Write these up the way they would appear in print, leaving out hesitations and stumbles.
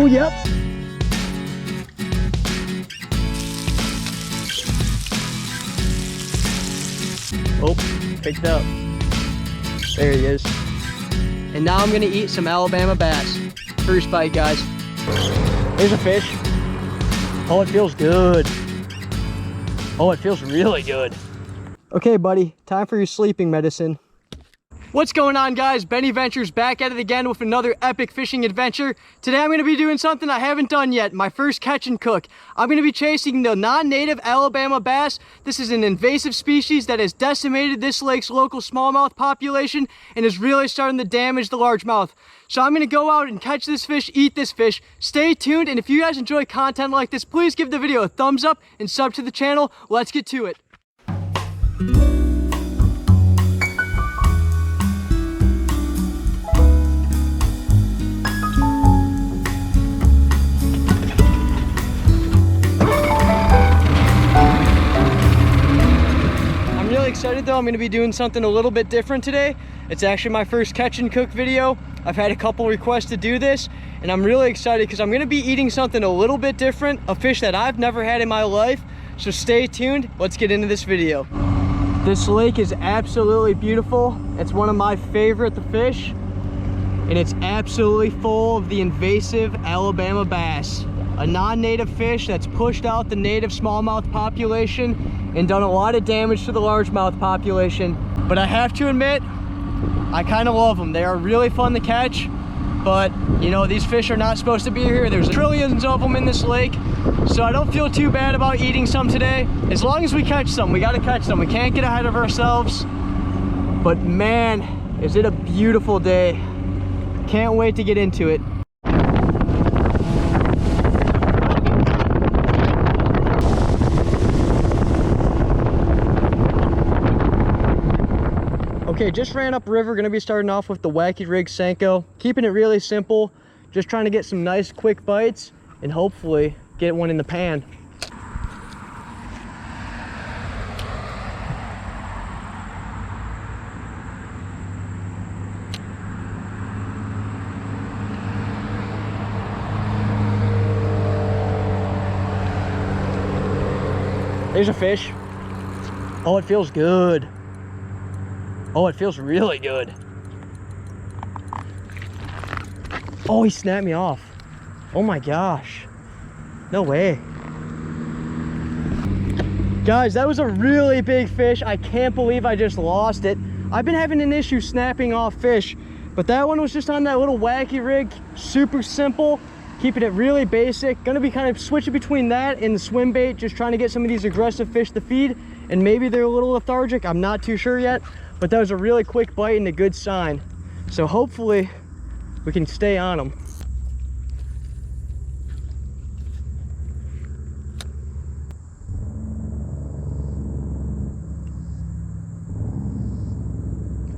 Oh, yep. Oh, picked up. There he is. And now I'm gonna eat some Alabama bass. First bite, guys. There's a fish. Oh, it feels good. Oh, it feels really good. Okay, buddy, time for your sleeping medicine. What's going on, guys? Benny Ventures back at it again with another epic fishing adventure. Today I'm going to be doing something I haven't done yet, my first catch and cook. I'm going to be chasing the non-native Alabama bass. This is an invasive species that has decimated this lake's local smallmouth population and is really starting to damage the largemouth. So I'm going to go out and catch this fish, eat this fish. Stay tuned, and if you guys enjoy content like this, please give the video a thumbs up and sub to the channel. Let's get to it. Excited though. I'm going to be doing something a little bit different today. It's actually my first catch and cook video. I've had a couple requests to do this, and I'm really excited because I'm going to be eating something a little bit different, a fish that I've never had in my life. So stay tuned. Let's get into this video. This lake is absolutely beautiful. It's one of my favorite to fish, and it's absolutely full of the invasive Alabama bass, a non-native fish that's pushed out the native smallmouth population and done a lot of damage to the largemouth population. But I have to admit, I kind of love them. They are really fun to catch, but you know, these fish are not supposed to be here. There's trillions of them in this lake, so I don't feel too bad about eating some today. As long as we catch some, we got to catch some. We can't get ahead of ourselves. But man, is it a beautiful day. Can't wait to get into it. Okay, just ran up river. Gonna be starting off with the Wacky Rig Senko. Keeping it really simple. Just trying to get some nice quick bites and hopefully get one in the pan. There's a fish. Oh, it feels good. Oh, it feels really good. Oh, he snapped me off. Oh my gosh. No way. Guys, that was a really big fish. I can't believe I just lost it. I've been having an issue snapping off fish, but that one was just on that little Wacky Rig. Super simple, keeping it really basic. Gonna be kind of switching between that and the Swimbait, just trying to get some of these aggressive fish to feed, and maybe they're a little lethargic. I'm not too sure yet. But that was a really quick bite and a good sign. So hopefully we can stay on them.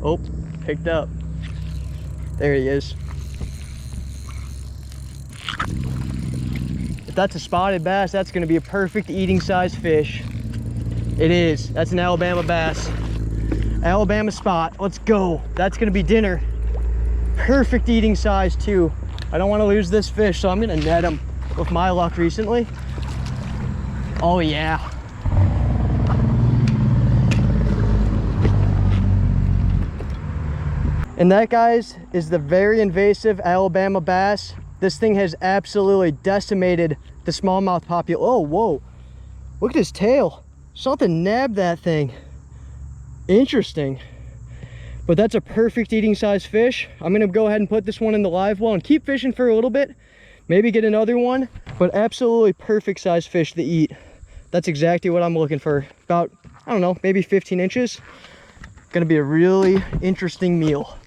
Oh, picked up. There he is. If that's a spotted bass, that's gonna be a perfect eating size fish. It is. That's an Alabama bass. Alabama spot. Let's go. That's gonna be dinner. Perfect eating size too. I don't want to lose this fish, so I'm gonna net him with my luck recently. Oh yeah. And that, guys, is the very invasive Alabama bass. This thing has absolutely decimated the smallmouth population. Oh, whoa. Look at his tail. Something nabbed that thing. Interesting. But that's a perfect eating size fish. I'm gonna go ahead and put this one in the live well and keep fishing for a little bit, maybe get another one. But absolutely perfect size fish to eat. That's exactly what I'm looking for. About, I don't know, maybe 15 inches. Gonna be a really interesting meal.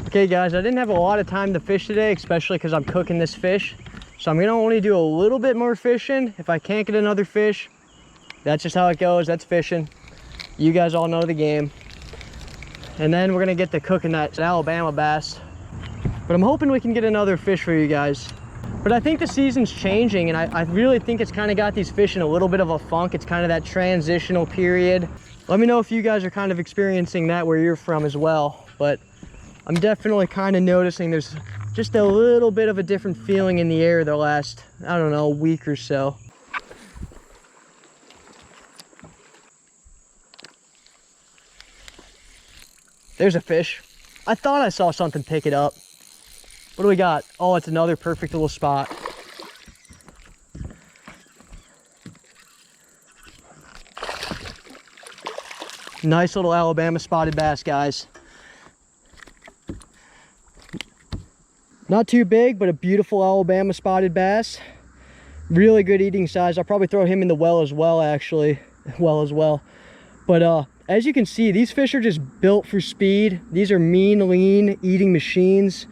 Okay guys, I didn't have a lot of time to fish today, especially because I'm cooking this fish. So I'm gonna only do a little bit more fishing. If I can't get another fish, that's just how it goes. That's fishing. You guys all know the game. And then we're gonna get to cooking that Alabama bass. But I'm hoping we can get another fish for you guys. But I think the season's changing, and I really think it's kind of got these fish in a little bit of a funk. It's kind of that transitional period. Let me know if you guys are kind of experiencing that where you're from as well. But I'm definitely kind of noticing there's just a little bit of a different feeling in the air the last, I don't know, week or so. There's a fish. I thought I saw something pick it up. What do we got? Oh, it's another perfect little spot. Nice little Alabama spotted bass, guys. Not too big, but a beautiful Alabama spotted bass. Really good eating size. I'll probably throw him in the well as well, actually. But as you can see, these fish are just built for speed. These are mean, lean eating machines.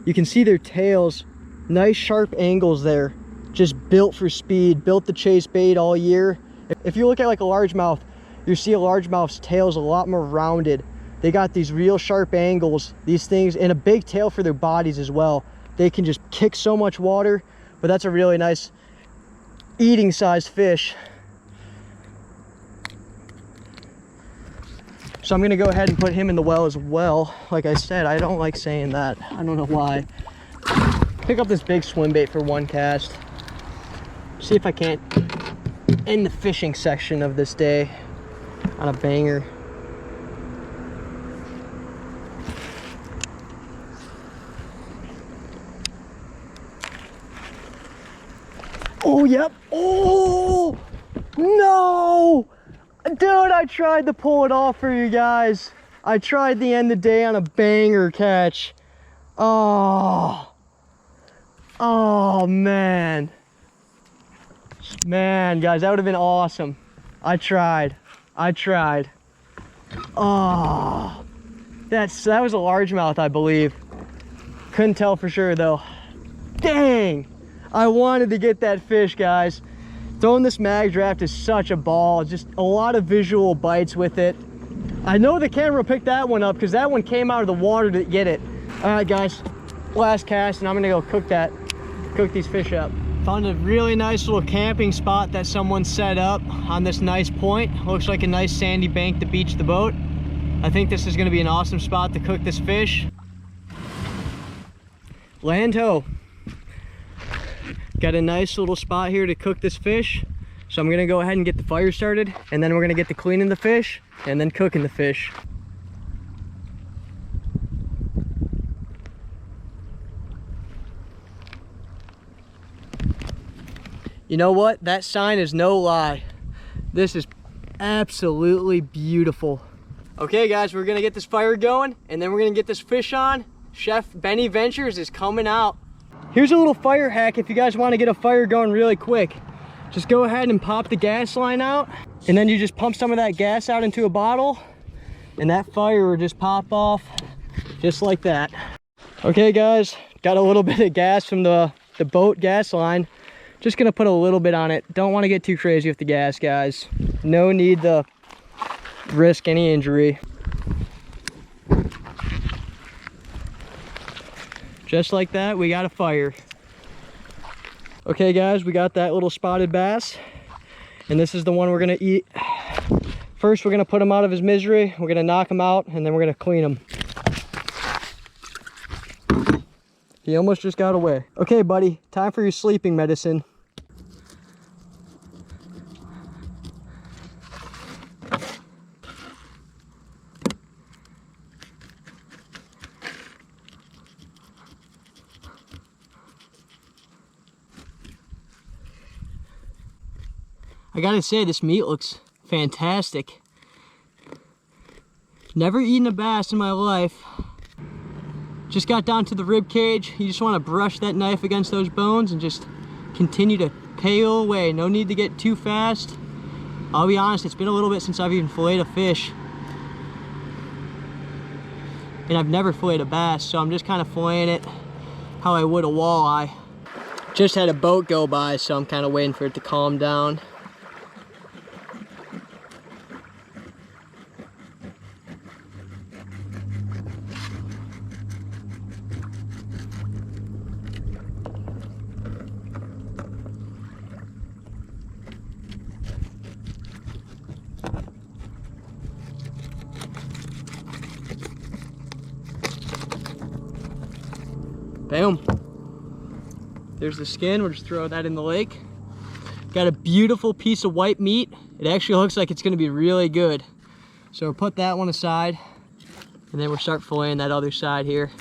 You can see their tails, nice sharp angles there. Just built for speed, built to chase bait all year. If you look at like a largemouth, you see a largemouth's tail is a lot more rounded. They got these real sharp angles, these things, and a big tail for their bodies as well. They can just kick so much water, but that's a really nice eating size fish. So I'm gonna go ahead and put him in the well as well. Like I said, I don't like saying that. I don't know why. Pick up this big swim bait for one cast. See if I can't end the fishing section of this day on a banger. Oh, yep. Oh, no. Dude, I tried to pull it off for you guys. I tried the end of the day on a banger catch. Oh. Oh, man. Man, guys, that would have been awesome. I tried. Oh. That was a largemouth, I believe. Couldn't tell for sure, though. Dang. I wanted to get that fish, guys. Throwing this mag draft is such a ball. Just a lot of visual bites with it. I know the camera picked that one up because that one came out of the water to get it. All right, guys, last cast, and I'm gonna go cook these fish up. Found a really nice little camping spot that someone set up on this nice point. Looks like a nice sandy bank to beach the boat. I think this is gonna be an awesome spot to cook this fish. Land ho. Got a nice little spot here to cook this fish. So I'm gonna go ahead and get the fire started, and then we're gonna get to cleaning the fish and then cooking the fish. You know what? That sign is no lie. This is absolutely beautiful. Okay guys, we're gonna get this fire going and then we're gonna get this fish on. Chef Benny Ventures is coming out. Here's a little fire hack if you guys want to get a fire going really quick. Just go ahead and pop the gas line out, and then you just pump some of that gas out into a bottle, and that fire will just pop off just like that. Okay guys, got a little bit of gas from the boat gas line. Just gonna put a little bit on it. Don't want to get too crazy with the gas, guys. No need to risk any injury. Just like that, we got a fire. Okay guys, we got that little spotted bass, and this is the one we're gonna eat. First, we're gonna put him out of his misery. We're gonna knock him out, and then we're gonna clean him. He almost just got away. Okay buddy, time for your sleeping medicine. I gotta say, this meat looks fantastic. Never eaten a bass in my life. Just got down to the rib cage. You just want to brush that knife against those bones and just continue to peel away. No need to get too fast. I'll be honest, it's been a little bit since I've even filleted a fish. And I've never filleted a bass, so I'm just kind of filleting it how I would a walleye. Just had a boat go by, so I'm kind of waiting for it to calm down. Boom. There's the skin. We'll just throw that in the lake. Got a beautiful piece of white meat. It actually looks like it's gonna be really good. So we'll put that one aside, and then we'll start filleting that other side here.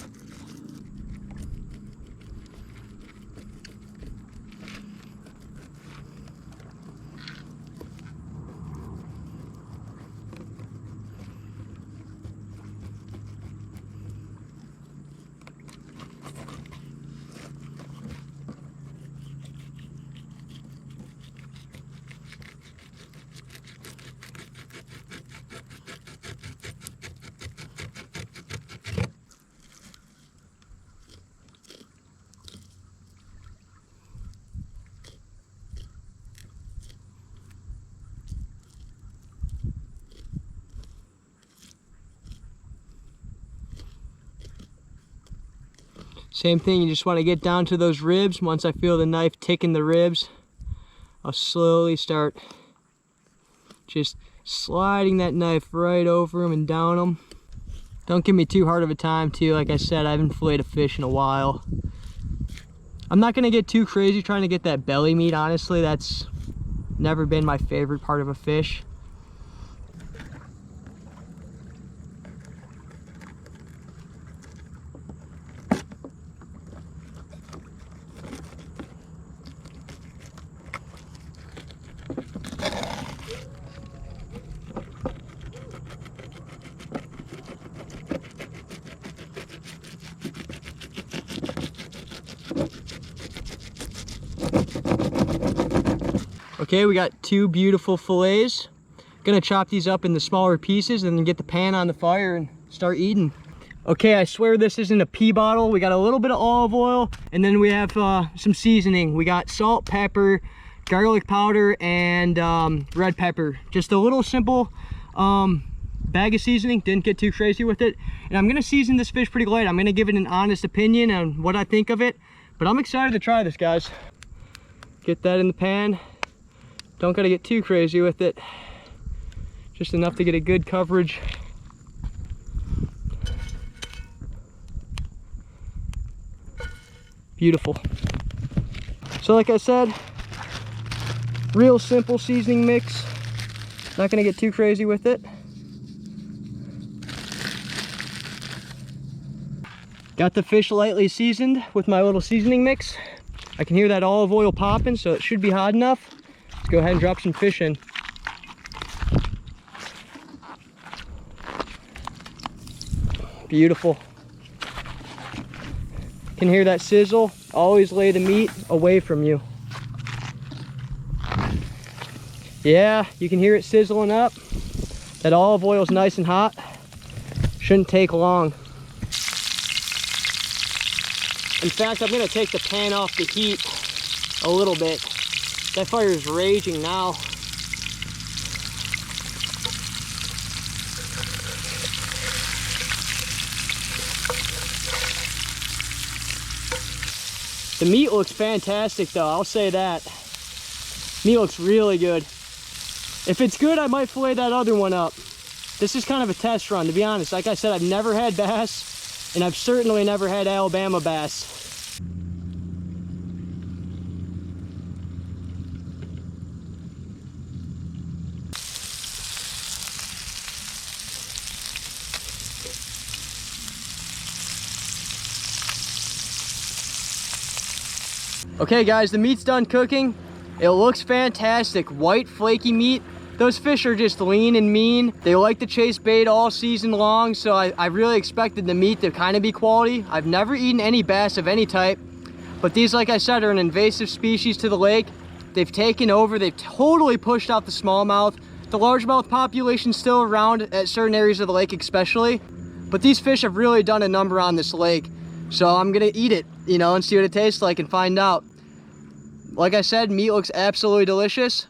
Same thing, you just want to get down to those ribs. Once I feel the knife ticking the ribs, I'll slowly start just sliding that knife right over them and down them. Don't give me too hard of a time too. Like I said, I haven't filleted a fish in a while. I'm not gonna get too crazy trying to get that belly meat, honestly. That's never been my favorite part of a fish. Okay, we got two beautiful fillets. Gonna chop these up into smaller pieces and then get the pan on the fire and start eating. Okay, I swear this isn't a pea bottle. We got a little bit of olive oil, and then we have some seasoning. We got salt, pepper, garlic powder, and red pepper. Just a little simple bag of seasoning. Didn't get too crazy with it. And I'm gonna season this fish pretty light. I'm gonna give it an honest opinion on what I think of it, but I'm excited to try this, guys. Get that in the pan. Don't gotta get too crazy with it. Just enough to get a good coverage. Beautiful. So like I said, real simple seasoning mix. Not gonna get too crazy with it. Got the fish lightly seasoned with my little seasoning mix. I can hear that olive oil popping, so it should be hot enough. Let's go ahead and drop some fish in. Beautiful. Can hear that sizzle. Always lay the meat away from you. Yeah, you can hear it sizzling up. That olive oil is nice and hot. Shouldn't take long. In fact, I'm gonna take the pan off the heat a little bit. That fire is raging now. The meat looks fantastic though, I'll say that. Meat looks really good. If it's good, I might fillet that other one up. This is kind of a test run, to be honest. Like I said, I've never had bass, and I've certainly never had Alabama bass. Okay guys, the meat's done cooking. It looks fantastic. White flaky meat. Those fish are just lean and mean. They like to chase bait all season long, so I really expected the meat to kind of be quality. I've never eaten any bass of any type, but these, like I said, are an invasive species to the lake. They've taken over. They've totally pushed out the smallmouth. The largemouth population's still around at certain areas of the lake especially, but these fish have really done a number on this lake. So I'm gonna eat it, you know, and see what it tastes like and find out. Like I said, meat looks absolutely delicious.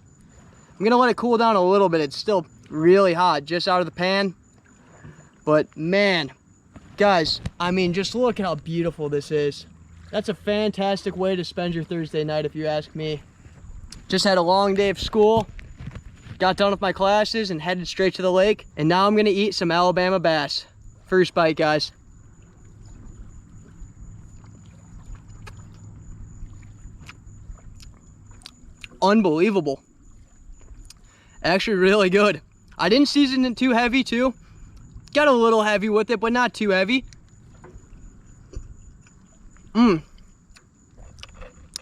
I'm gonna let it cool down a little bit. It's still really hot, just out of the pan. But man, guys, I mean, just look at how beautiful this is. That's a fantastic way to spend your Thursday night, if you ask me. Just had a long day of school, got done with my classes and headed straight to the lake. And now I'm gonna eat some Alabama bass. First bite, guys. unbelievable. Actually really good. I didn't season it too heavy too. Got a little heavy with it, but not too heavy.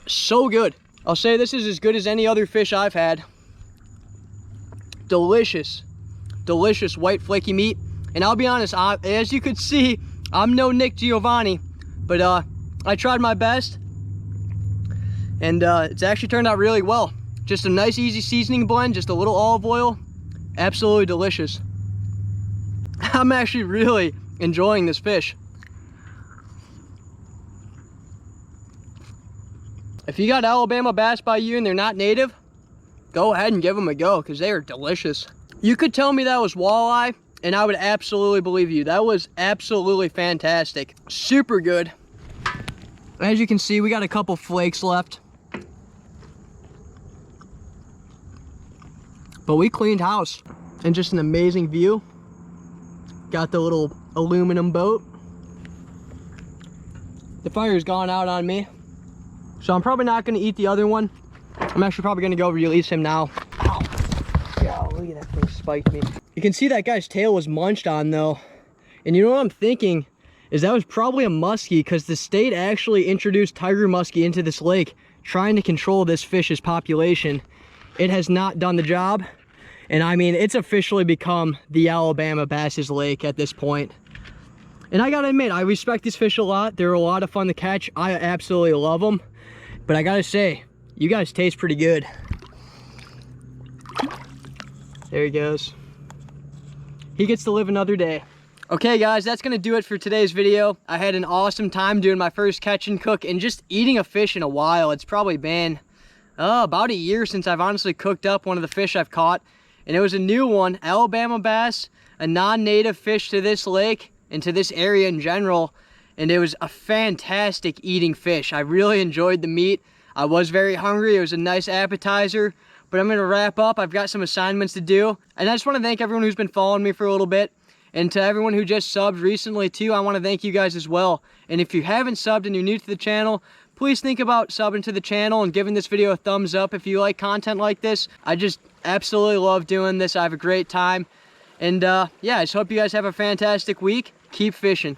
So good. I'll say this is as good as any other fish I've had. Delicious. Delicious white flaky meat. And I'll be honest, as you could see, I'm no Nick Giovanni, but I tried my best, and it's actually turned out really well. Just a nice easy seasoning blend, just a little olive oil. Absolutely delicious. I'm actually really enjoying this fish. If you got Alabama bass by you and they're not native, go ahead and give them a go, because they are delicious. You could tell me that was walleye, and I would absolutely believe you. That was absolutely fantastic. Super good. As you can see, we got a couple flakes left. But we cleaned house. And just an amazing view. Got the little aluminum boat. The fire's gone out on me, so I'm probably not gonna eat the other one. I'm actually probably gonna go release him now. Ow. Golly, that thing spiked me. You can see that guy's tail was munched on though. And you know what I'm thinking is that was probably a muskie, because the state actually introduced tiger muskie into this lake trying to control this fish's population. It has not done the job. And I mean, it's officially become the Alabama Bass's Lake at this point. And I gotta admit, I respect these fish a lot. They're a lot of fun to catch. I absolutely love them. But I gotta say, you guys taste pretty good. There he goes. He gets to live another day. Okay guys, that's gonna do it for today's video. I had an awesome time doing my first catch and cook and just eating a fish in a while. It's probably been about a year since I've honestly cooked up one of the fish I've caught. And it was a new one, Alabama bass, a non-native fish to this lake and to this area in general. And it was a fantastic eating fish. I really enjoyed the meat. I was very hungry. It was a nice appetizer. But I'm gonna wrap up. I've got some assignments to do. And I just wanna thank everyone who's been following me for a little bit. And to everyone who just subbed recently too, I wanna thank you guys as well. And if you haven't subbed and you're new to the channel, please think about subbing to the channel and giving this video a thumbs up if you like content like this. I just absolutely love doing this. I have a great time. And yeah, I just hope you guys have a fantastic week. Keep fishing.